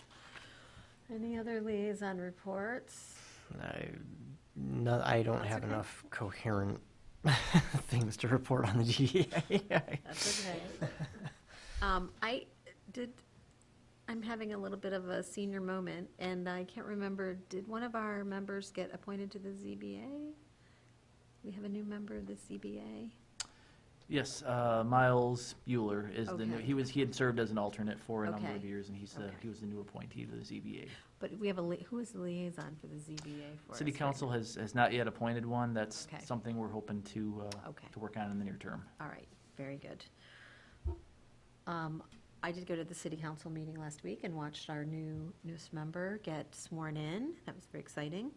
Any other liaison reports? I don't have enough coherent things to report on the GDA. That's okay. I'm having a little bit of a senior moment, and I can't remember, did one of our members get appointed to the ZBA? We have a new member of the ZBA? Yes, Miles Euler is the new, Okay. he had served as an alternate for a number of Okay. years, and he Okay. was the new appointee to the ZBA. But we have who is the liaison for the ZBA for us? City right Council now? has not yet appointed one. That's Okay. something we're hoping to Okay. work on in the near term. All right, very good. I did go to the city council meeting last week and watched our newest member get sworn in. That was very exciting.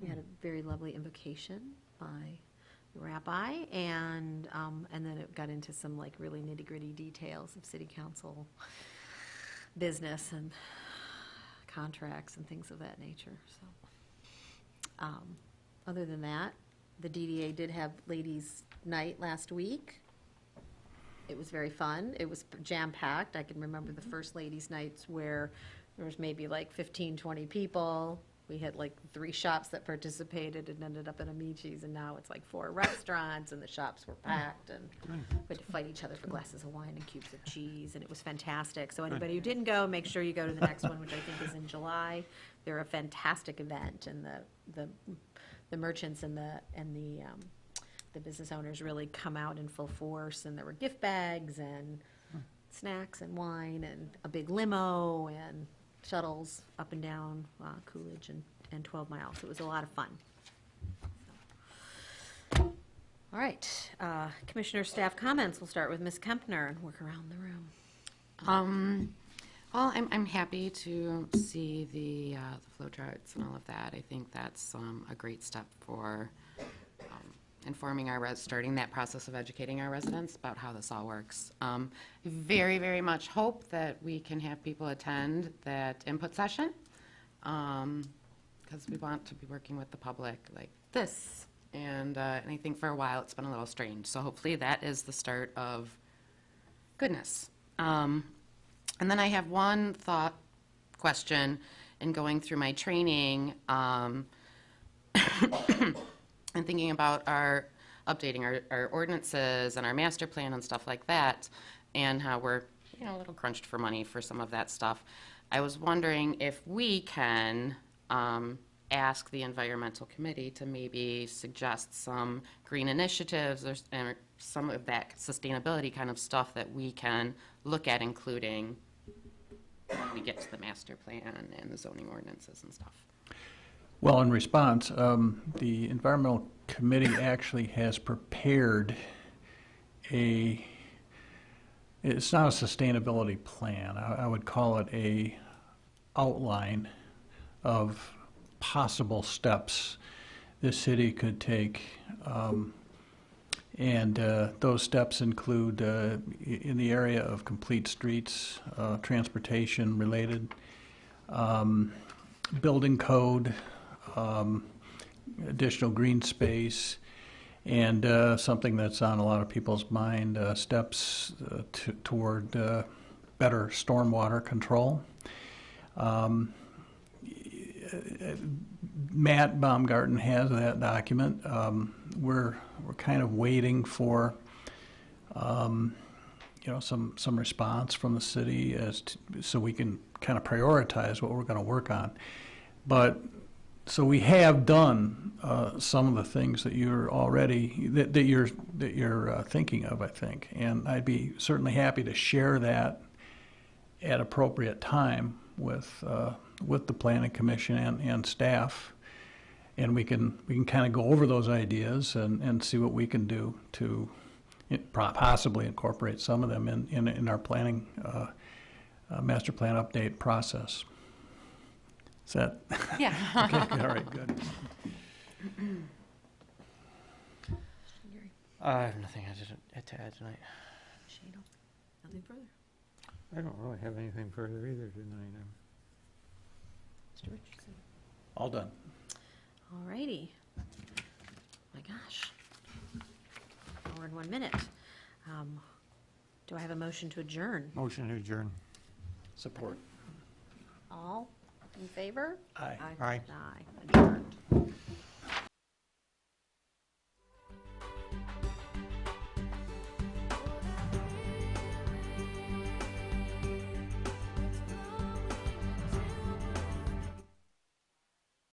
We had a very lovely invocation by the rabbi, and then it got into some like really nitty-gritty details of city council business and contracts and things of that nature. So, other than that, the DDA did have ladies' night last week. It was very fun. It was jam-packed. I can remember the first ladies' nights where there was maybe like 15, 20 people. We had like 3 shops that participated and ended up at Amici's, and now it's like 4 restaurants, and the shops were packed, and we had to fight each other for glasses of wine and cubes of cheese, and it was fantastic. So anybody who didn't go, make sure you go to the next one, which I think is in July. They're a fantastic event, and the merchants and the business owners really come out in full force, and there were gift bags and snacks and wine and a big limo and shuttles up and down Coolidge and 12 Mile. So it was a lot of fun. All right, Commissioner staff comments. We'll start with Ms. Kempner and work around the room. Well, I'm happy to see the flow charts and all of that. I think that's a great step for informing starting that process of educating our residents about how this all works. Very, very much hope that we can have people attend that input session, because we want to be working with the public like this. And I think for a while it's been a little strange. So hopefully that is the start of goodness. And then I have one question in going through my training. And thinking about updating our ordinances and our master plan and stuff like that, and how we're a little crunched for money for some of that stuff. I was wondering if we can ask the environmental committee to maybe suggest some green initiatives or some of that sustainability kind of stuff that we can look at including when we get to the master plan and the zoning ordinances and stuff. Well, in response, the Environmental Committee actually has prepared it's not a sustainability plan. I would call it a outline of possible steps the city could take. And those steps include, in the area of complete streets, transportation related, building code, additional green space, and something that's on a lot of people's mind, steps toward better stormwater control. Matt Baumgarten has that document. We're kind of waiting for some response from the city so we can kind of prioritize what we're going to work on. But so we have done some of the things that you're already that you're thinking of, I think, and I'd be certainly happy to share that at appropriate time with the Planning Commission and staff, and we can kind of go over those ideas and see what we can do to possibly incorporate some of them in our planning master plan update process. Is that? Yeah. Okay, all right, good. I have nothing to add tonight. Shane, nothing further. I don't really have anything further either tonight. Mr. Richardson? All done. All righty. My gosh. Hour and 1 minute. Do I have a motion to adjourn? Motion to adjourn. Support. All in favor? Aye. Aye. Aye.